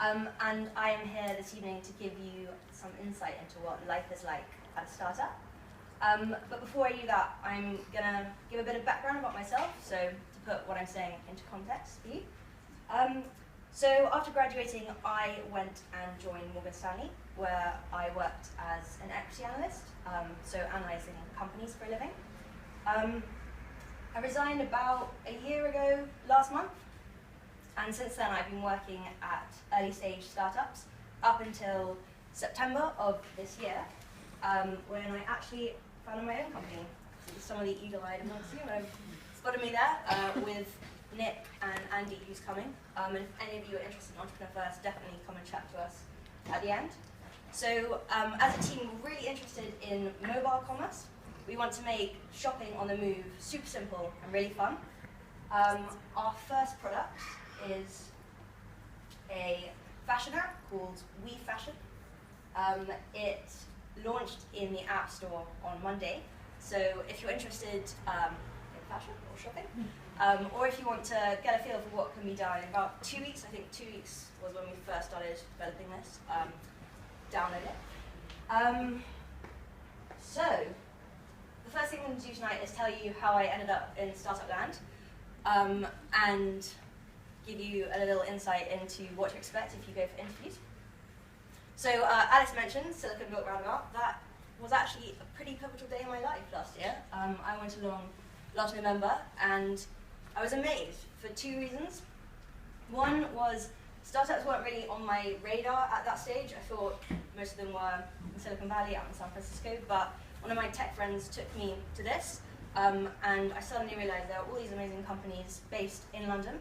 and I am here this evening to give you some insight into what life is like at a startup. But before I do that, I'm going to give a bit of background about myself, so to put what I'm saying into context for you. So after graduating, I went and joined Morgan Stanley, where I worked as an equity analyst, so analysing companies for a living. I resigned about a year ago last month, and since then I've been working at early stage startups up until September of this year, when I actually founded my own company. Some of the eagle-eyed amongst you have spotted me there with Nick and Andy, who's coming. And if any of you are interested in Entrepreneur First, definitely come and chat to us at the end. So as a team, we're really interested in mobile commerce. We want to make shopping on the move super simple and really fun. Our first product is a fashion app called We Fashion. It launched in the App Store on Monday. So if you're interested in fashion or shopping, or if you want to get a feel for what can be done in about 2 weeks, I think 2 weeks was when we first started developing this, download it. So the first thing I'm going to do tonight is tell you how I ended up in startup land, and give you a little insight into what to expect if you go for interviews. So Alice mentioned Silicon Valley Roundabout. That was actually a pretty pivotal day in my life last year. I went along last November, and I was amazed for 2 reasons. One was startups weren't really on my radar at that stage. I thought most of them were in Silicon Valley, out in San Francisco, but one of my tech friends took me to this, and I suddenly realized there are all these amazing companies based in London.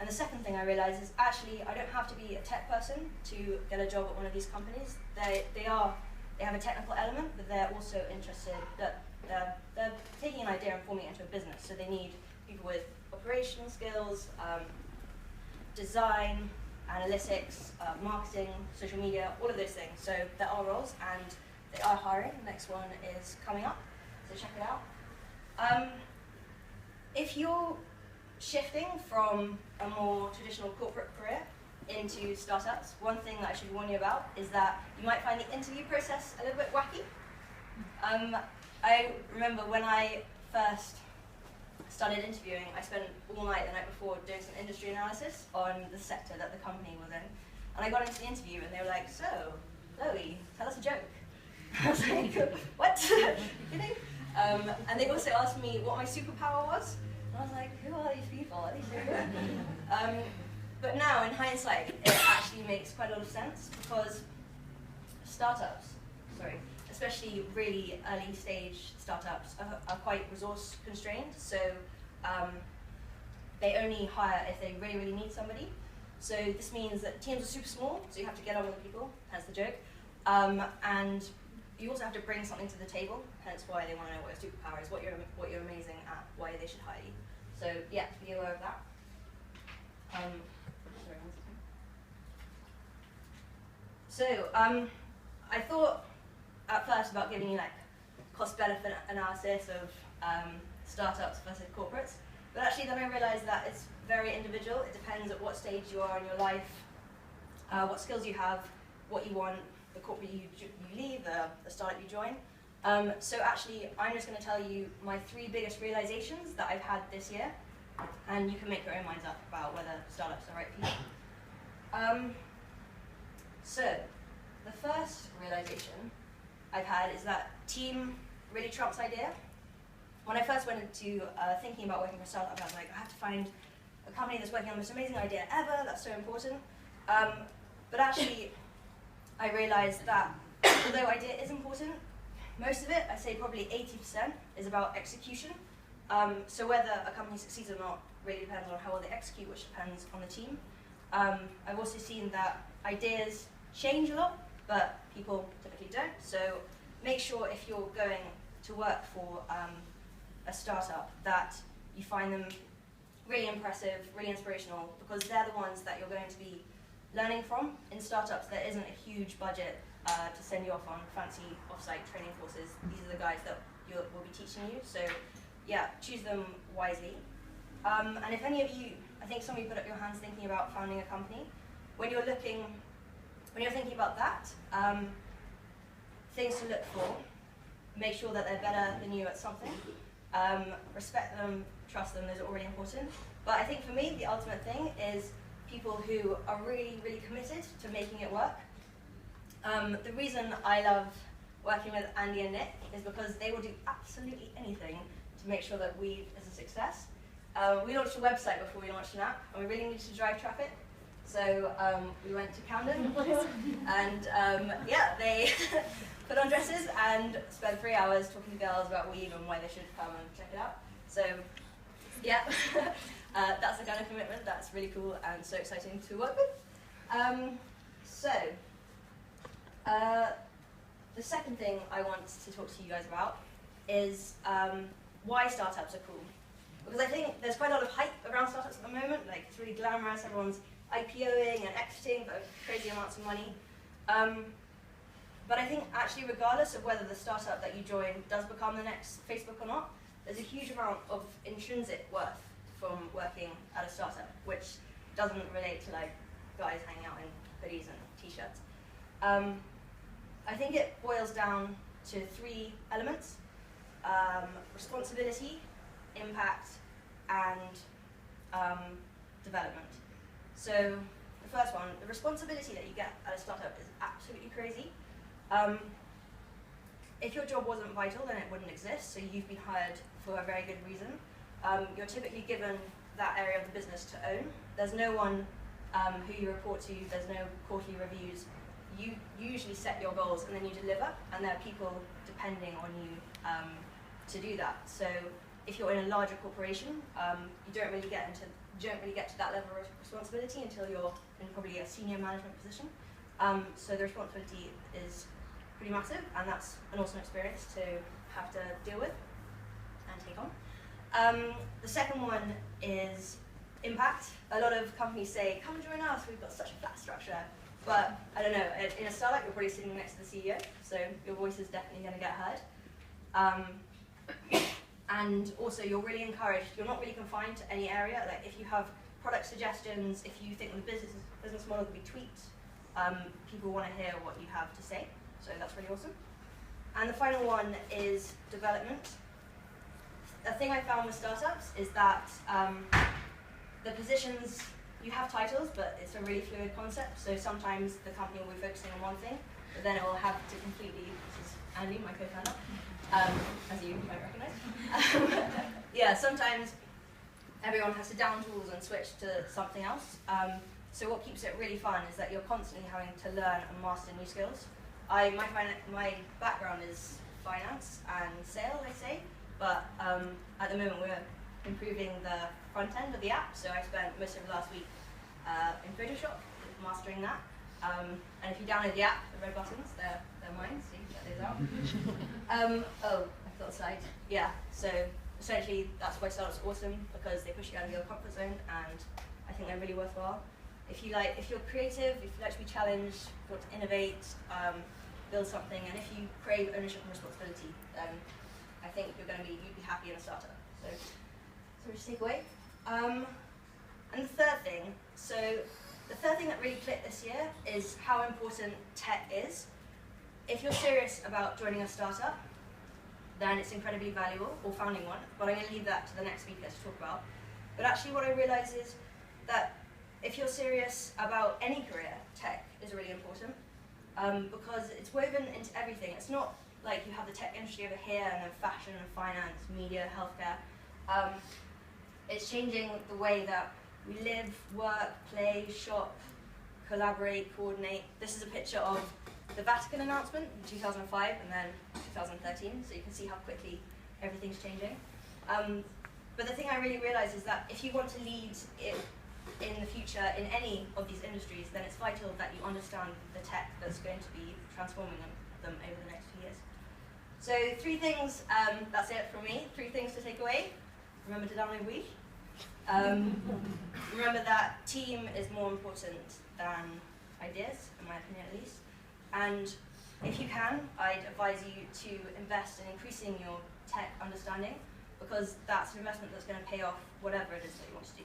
And the second thing I realized is actually I don't have to be a tech person to get a job at one of these companies. They have a technical element, but they're also interested that they're taking an idea and forming it into a business. So they need people with operational skills, design, analytics, marketing, social media, all of those things. So there are roles, and they are hiring. The next one is coming up, so check it out. If you're shifting from a more traditional corporate career into startups, one thing that I should warn you about is that you might find the interview process a little bit wacky. I remember when I first started interviewing, I spent all night the night before doing some industry analysis on the sector that the company was in. And I got into the interview and they were like, "So, Chloe, tell us a joke." I was like, "What? You kidding?" And they also asked me what my superpower was. And I was like, "Who are these people? Are these people?" But now, in hindsight, it actually makes quite a lot of sense because startups, especially really early stage startups, are quite resource constrained. So they only hire if they really, really need somebody. So this means that teams are super small, so you have to get on with the people, hence the joke. And you also have to bring something to the table, hence why they want to know what your superpower is, what you're amazing at, why they should hire you. So yeah, be aware of that. So I thought at first about giving you like cost-benefit analysis of startups versus corporates, but actually then I realized that it's very individual. It depends at what stage you are in your life, what skills you have, what you want, the corporate you leave, the startup you join. So actually, I'm just going to tell you my 3 biggest realizations that I've had this year, and you can make your own minds up about whether startups are right for you. So the first realization I've had is that team really trumps idea. When I first went into thinking about working for a startup, I was like, I have to find a company that's working on the most amazing idea ever. That's so important. But actually, I realized that although idea is important, most of it, I'd say probably 80%, is about execution. So whether a company succeeds or not really depends on how well they execute, which depends on the team. I've also seen that ideas change a lot, but people typically don't. So make sure if you're going to work for a startup that you find them really impressive, really inspirational, because they're the ones that you're going to be learning from. In startups, there isn't a huge budget to send you off on fancy off-site training courses. These are the guys that will be teaching you. So yeah, choose them wisely. And if any of you, I think some of you put up your hands thinking about founding a company, when you're thinking about that, things to look for, make sure that they're better than you at something, respect them, trust them, those are already important. But I think for me, the ultimate thing is people who are really, really committed to making it work. The reason I love working with Andy and Nick is because they will do absolutely anything to make sure that Weave is a success. We launched a website before we launched an app, and we really needed to drive traffic. So we went to Camden, and yeah, they put on dresses and spent 3 hours talking to girls about Weave and why they should come and check it out. So yeah, that's the kind of commitment that's really cool and so exciting to work with. The second thing I want to talk to you guys about is why startups are cool. Because I think there's quite a lot of hype around startups at the moment, like it's really glamorous, everyone's IPOing and exiting for crazy amounts of money. But I think actually regardless of whether the startup that you join does become the next Facebook or not, there's a huge amount of intrinsic worth from working at a startup, which doesn't relate to like guys hanging out in hoodies and t-shirts. I think it boils down to 3 elements: responsibility, impact, and development. So the first one, the responsibility that you get at a startup is absolutely crazy. If your job wasn't vital, then it wouldn't exist, so you've been hired for a very good reason. You're typically given that area of the business to own. There's no one who you report to, there's no quarterly reviews. You usually set your goals and then you deliver, and there are people depending on you to do that. So if you're in a larger corporation, you don't really get to that level of responsibility until you're in probably a senior management position. So the responsibility is pretty massive, and that's an awesome experience to have to deal with and take on. The second one is impact. A lot of companies say, come join us, we've got such a flat structure. But I don't know, in a startup, you're probably sitting next to the CEO, so your voice is definitely going to get heard. And also, you're really encouraged, you're not really confined to any area. Like if you have product suggestions, if you think the business model could be tweaked, people want to hear what you have to say. So that's really awesome. And the final one is development. The thing I found with startups is that the positions, you have titles, but it's a really fluid concept. So sometimes the company will be focusing on one thing, but then it will have to completely, this is Andy, my co-founder, as you might recognize. Yeah, sometimes everyone has to down tools and switch to something else. So what keeps it really fun is that you're constantly having to learn and master new skills. My background is finance and sales, I say, but at the moment we're improving the front end of the app, so I spent most of last week in Photoshop, mastering that. And if you download the app, the red buttons, they're mine, so you can get those out. Oh, I thought slide. Yeah, so essentially that's why startups are awesome, because they push you out of your comfort zone, and I think they're really worthwhile. If you're creative, if you like to be challenged, if you want to innovate, build something, and if you crave ownership and responsibility, then I think you'd be happy in a startup. So just take away. And the third thing that really clicked this year is how important tech is. If you're serious about joining a startup, then it's incredibly valuable, or founding one, but I'm going to leave that to the next speaker to talk about. But actually what I realized is that if you're serious about any career, tech is really important, because it's woven into everything. It's not like you have the tech industry over here and then fashion and finance, media, healthcare. It's changing the way that we live, work, play, shop, collaborate, coordinate. This is a picture of the Vatican announcement in 2005 and then 2013, so you can see how quickly everything's changing. But the thing I really realized is that if you want to lead in the future in any of these industries, then it's vital that you understand the tech that's going to be transforming them over the next few years. So 3 things, that's it from me, 3 things to take away. Remember to download Weave. Remember that team is more important than ideas, in my opinion at least. And if you can, I'd advise you to invest in increasing your tech understanding, because that's an investment that's going to pay off whatever it is that you want to do.